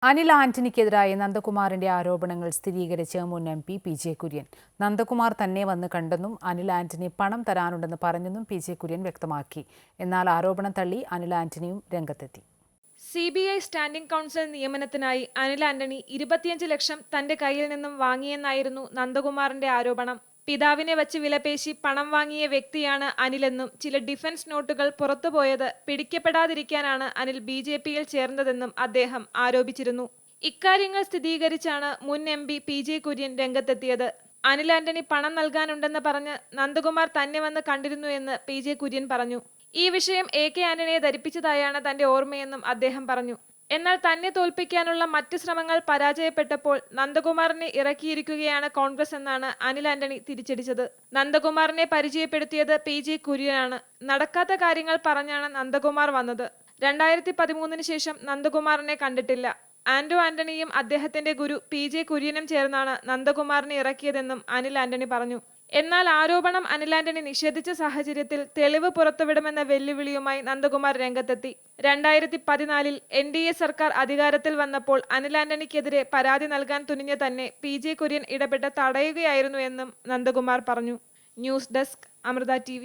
അനിൽ ആന്റണിക്കെതിരായ നന്ദകുമാറിന്റെ ആരോപണങ്ങൾ സ്ഥിരീകരിച്ച് മുൻ MP PJ കുര്യൻ. നന്ദകുമാർ തന്നെ വന്ന് കണ്ടെന്നും അനിൽ ആന്റണി പണം തരാനുണ്ടെന്ന് പറഞ്ഞെന്നും PJ കുര്യൻ വ്യക്തമാക്കി. എന്നാൽ ആരോപണം തള്ളി അനിൽ ആന്റണിയും രംഗത്തെത്തി. CBI സ്റ്റാൻഡിംഗ് കൗൺസിൽ നിയമനത്തിനായി അനിൽ ആന്റണി 25 ലക്ഷം തന്റെ കയ്യിൽ നിന്നും വാങ്ങിയെന്നായിരുന്നു നന്ദകുമാറിന്റെ ആരോപണം. പിതാവിനെ വച്ച് വിലപേശി പണം വാങ്ങിയ വ്യക്തിയാണ് അനിലെന്നും ചില ഡിഫൻസ് നോട്ടുകൾ പുറത്തുപോയത് പിടിക്കപ്പെടാതിരിക്കാനാണ് അനിൽ BJPയിൽ ചേർന്നതെന്നും അദ്ദേഹം ആരോപിച്ചിരുന്നു. ഇക്കാര്യങ്ങൾ സ്ഥിരീകരിച്ചാണ് മുൻ MP PJ കുര്യൻ രംഗത്തെത്തിയത്. അനിൽ ആന്റണി പണം നൽകാനുണ്ടെന്ന് പറഞ്ഞ് നന്ദകുമാർ തന്നെ വന്ന് കണ്ടിരുന്നു എന്ന് PJ കുര്യൻ പറഞ്ഞു. ഈ വിഷയം AK ആന്റണിയെ ധരിപ്പിച്ചതായാണ് തന്റെ ഓർമ്മയെന്നും അദ്ദേഹം പറഞ്ഞു. എന്നാൽ തന്നെ തോൽപ്പിക്കാനുള്ള മറ്റ് ശ്രമങ്ങൾ പരാജയപ്പെട്ടപ്പോൾ നന്ദകുമാറിനെ ഇറക്കിയിരിക്കുകയാണ് കോൺഗ്രസ് എന്നാണ് അനിൽ ആന്റണി തിരിച്ചടിച്ചത്. നന്ദകുമാറിനെ പരിചയപ്പെടുത്തിയത് PJ കുര്യനാണ്. നടക്കാത്ത കാര്യങ്ങൾ പറഞ്ഞാണ് നന്ദകുമാർ വന്നത്. 2013 ശേഷം നന്ദകുമാറിനെ കണ്ടിട്ടില്ല. ആന്റണിയും അദ്ദേഹത്തിന്റെ ഗുരു PJ കുര്യനും ചേർന്നാണ് നന്ദകുമാറിനെ ഇറക്കിയതെന്നും അനിൽ ആന്റണി പറഞ്ഞു. എന്നാൽ ആരോപണം അനിൽ ആന്റണി നിഷേധിച്ച സാഹചര്യത്തിൽ തെളിവ് പുറത്തുവിടുമെന്ന വെല്ലുവിളിയുമായി നന്ദകുമാർ രംഗത്തെത്തി. 2014 NDA സർക്കാർ അധികാരത്തിൽ വന്നപ്പോൾ അനിൽ ആന്റണിക്കെതിരെ പരാതി നൽകാൻ തുനിഞ്ഞ തന്നെ PJ കുര്യൻ ഇടപെട്ട് തടയുകയായിരുന്നു എന്നും നന്ദകുമാർ പറഞ്ഞു. News desk, Amrita TV.